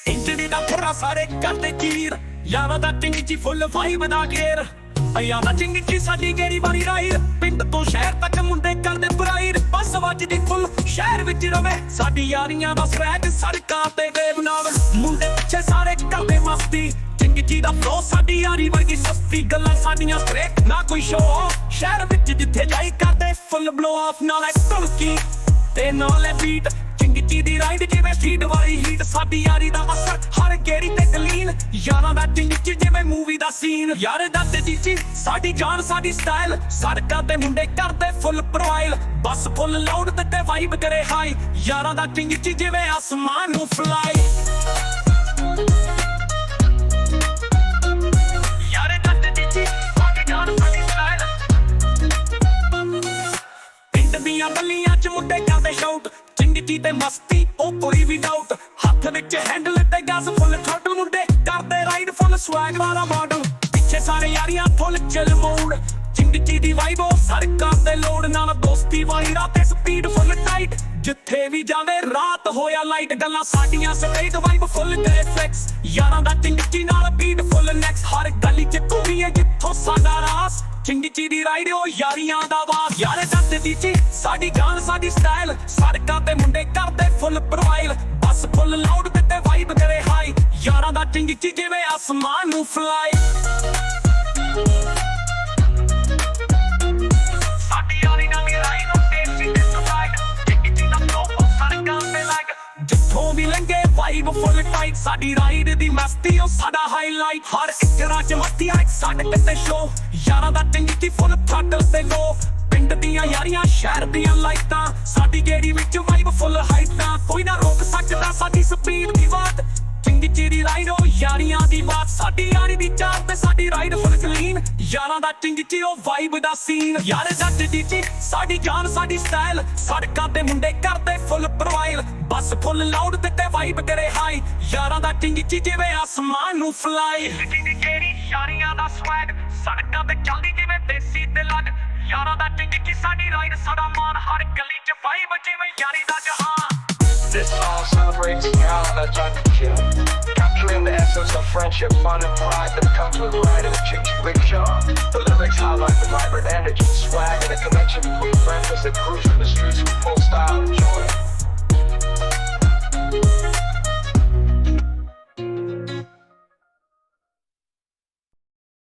Internet ਦਾ ਫੁਰਾ ਸਾਰੇ ਕਰਦੇ ਚੀਰ ਯਾਰਾਂ ਦਾ ਟਿੰਗ ਚ ਫੁੱਲ ਵਾਈਬ ਦਾ ਘੇਰ ਯਾਰਾਂ ਟਿੰਗ ਚ ਸਾਡੀ ਗੇੜੀ ਵਾਲੀ ਰਾਈਡ ਪਿੰਡ ਤੋਂ ਸ਼ਹਿਰ ਤੱਕ ਮੁੰਡੇ ਕਰਦੇ ਪ੍ਰਾਈਡ ਬੱਸ ਵੱਜਦੀ ਫੁੱਲ ਸ਼ਹਿਰ ਵਿੱਚ ਰਵੇ ਸਾਡੀ ਯਾਰੀਆਂ ਦਾ ਸਵੈਗ ਸੜਕਾਂ ਤੇ ਬੇਬਨਾਮ ਮੁੰਡੇ ਪਿੱਛੇ ਸਾਰੇ ਕਰਦੇ ਮਸਤੀ ਟਿੰਗ ਚ ਦਾ ਫਲੋ ਸਾਡੀ ਯਾਰੀ ਵਰਗੀ ਸਸਤੀ ਗੱਲਾਂ ਸਾਡੀਆਂ ਸਟ੍ਰੇਟ ਨਾ ਕੋਈ ਸ਼ੋ ਸ਼ਹਿਰ ਵਿੱਚ ਜਿੱਥੇ ਜਾਈ ਕਰਦੇ ਫੁੱਲ ਬਲੋ ਆਫ ਨਾਲ ਐਕਟਰਕੀ ਤੇ ਨਾਲੇ ਬੀਟ ਚਿੰਗੀ ਦੀ ਰਾਈਡ ਜਿਵੇਂ ਸਟਰੀਟ ਵਾਲੀ ਹੀਟ ਸਾਡੀ ਯਾਰੀ ਦਾ ਅਸਰ ਹਰ ਗੇੜੀ ਤੇ ਕਲੀਨ ਯਾਰਾਂ ਦਾ ਟਿੰਗ ਚ ਜਿਵੇਂ ਮੂਵੀ ਦਾ ਸੀਨ ਯਾਰ ਦਾ ਤੇ ਜੀ ਸਾਡੀ ਜਾਨ ਸਾਡੀ ਸਟਾਈਲ ਸੜਕਾਂ ਤੇ ਮੁੰਡੇ ਕਰਦੇ ਫੁੱਲ ਪ੍ਰੋਫਾਈਲ ਬਸ ਫੁੱਲ ਲਾਊਡ ਤੇ ਵਾਈਬ ਕਰੇ ਹਾਈ ਯਾਰਾਂ ਦਾ ਟਿੰਗ ਚ ਜਿਵੇਂ ਆਸਮਾਨ ਨੂੰ ਫਲਾਈ ਯਾਰ ਦਾ ਤੇ ਜੀ ਸਾਡੀ ਜਾਨ ਸਾਡੀ ਸਟਾਈਲ ਪਿੰਡ ਦੀਆਂ ਗਲੀਆਂ ਚ ਮੁੰਡੇ ਕਰਦੇ ਸ਼ਾਊਟ ਚਿੰਗੀ ਤੇ ਮਸਤੀ ਉਹ ਕੋਈ ਵੀ ਡਾਊਟ ਹੱਥ ਵਿੱਚ ਹੈਂਡਲ ਤੇ ਗਾਸ ਫੁੱਲ ਥ੍ਰੋਟਲ ਮੁੰਡੇ ਕਰਦੇ ਰਾਈਡ ਫੁੱਲ ਸਵੈਗ ਵਾਲਾ ਮਾਡਲ ਪਿੱਛੇ ਸਾਰੇ ਯਾਰੀਆਂ ਫੁੱਲ ਚਿਲ ਮੋਡ ਚਿੰਗੀ ਦੀ ਵਾਈਬ ਉਹ ਸੜਕਾਂ ਤੇ ਲੋਡ ਨਾਲ ਦੋਸਤੀ ਵਾਲੀ ਰਾਤ ਤੇ ਸਪੀਡ ਫੁੱਲ ਟਾਈਟ ਜਿੱਥੇ ਵੀ ਜਾਵੇ ਰਾਤ ਹੋਇਆ ਲਾਈਟ ਗੱਲਾਂ ਸਾਡੀਆਂ ਸਟ੍ਰੇਟ ਵਾਈਬ ਫੁੱਲ ਤੇ ਫਲੈਕਸ ਯਾਰਾਂ ਦਾ ਚਿੰਗੀ ਨਾਲ ਬੀਟ ਫੁੱਲ ਨੈਕਸ ਹਰ ਗਲੀ ਚ ਘੁੰਮੀਏ ਜਿੱਥੋਂ ਸਾਡਾ ਰਾਸ ਚਿੰਗੀ ਦੀ ਰਾਈਡ ਉਹ ਯਾਰੀਆਂ ਦਾ ਵਾਸ ਯਾਰੇ ਦੱਤ ਦੀ ਚੀ ਸਾਡੀ ਜਾਨ ਸਾਡੀ ਸਟਾਈਲ ਸੜਕਾਂ ਤੇ ਮੁੰਡੇ ਕਰਦੇ ਫੁੱਲ ਪ੍ਰੋਫਾਈਲ ਬਸ ਫੁੱਲ ਲਾਊਡ ਤੇ ਵਾਈਬ ਕਰੇ ਹਾਈ ਯਾਰਾਂ ਦਾ ਚਿੰਗੀ ਜਿਵੇਂ ਆਸਮਾਨ ਨੂੰ ਫਲਾਈ ਸਾਡੀ ਯਾਰੀ ਨਾਲ ਰਾਈਡ ਉਹ ਟੇਸਟੀ ਤੇ ਸਵਾਈਡ ਚਿੰਗੀ ਦਾ ਫਲੋ ਸੜਕਾਂ ਤੇ ਲਾਈਕ ਜਿੱਥੋਂ ਵੀ ਲੰਘੇ ਵਾਈਬ ਫੁੱਲ ਟਾਈਟ ਸਾਡੀ ਰਾਈਡ ਦੀ ਮਸਤੀ ਉਹ ਸਾਡਾ ਹਾਈਲਾਈਟ ਹਰ ਇੱਕ ਰਾਹ ਚ ਮਸਤੀ ਆ ਸਾਡੇ ਤੇ ਸ਼ੋ ਯਾਰਾਂ ਦਾ ਚਿੰਗੀ ਫੁੱਲ ਥ੍ਰੋਟਲ ਤੇ ਲੋ ਪਿੰਡ ਦੀਆਂ ਯਾਰੀਆਂ ਸ਼ਹਿਰ ਦੀਆਂ ਲਾਈਟਾਂ ਸਾਡੀ ਗੇੜੀ ਵਿੱਚ ਵਾਈਬ ਫੁੱਲ ਹਾਈਟਾਂ ਕੋਈ ਨਾ ਰੋਕ ਸਕਦਾ ਸਾਡੀ ਸਪੀਡ ਦੀ ਬਾਤ ਚਿੰਗੀ ਦੀ ਰਾਈਡ ਉਹ ਯਾਰੀਆਂ ਦੀ ਬਾਤ ਸਾਡੀ ਯਾਰੀ ਦੀ ਚਾਰ ਤੇ ਸਾਡੀ ਰਾਈਡ ਫੁੱਲ ਕਲੀਨ ਯਾਰਾਂ ਦਾ ਚਿੰਗੀ ਉਹ ਵਾਈਬ ਦਾ ਸੀਨ ਯਾਰ ਜੱਟ ਦੀ ਚੀ ਸਾਡੀ ਜਾਨ ਸਾਡੀ ਸਟਾਈਲ ਸੜਕਾਂ ਤੇ ਮੁੰਡੇ ਕਰਦੇ ਫੁੱਲ ਪ੍ਰੋਫਾਈਲ ਬਸ ਫੁੱਲ ਲਾਊਡ ਤੇ ਵਾਈਬ ਕਰੇ ਹਾਈ ਯਾਰਾਂ ਦਾ ਚਿੰਗੀ ਜਿਵੇਂ ਆਸਮਾਨ ਨੂੰ ਫਲਾਈ ਦੀ ਗੇੜੀ ਯਾਰੀਆਂ ਦਾ ਸਵੈਗ ਸੜਕਾਂ ਤੇ ਚੱਲਦੀ ਜਿਵੇਂ ਦੇਸੀ ਤੇ ਲੱਗ ਯਾਰਾਂ ਦਾ ਚਿੰਗੀ ਸਾਡੀ ਰਾਈਡ ਸਾਡਾ ਮਾਨ ਹਰ ਗਲੀ ਚ ਵਾਈਬ ਜਿਵੇਂ ਯਾਰੀ ਦਾ ਜਹਾਨ This song celebrates Yaara'N chill, capturing the essence of friendship, fun and pride that comes with riding a Ching rickshaw. The lyrics highlight the vibrant energy, swag, and the connection between friends as they cruise through the streets with full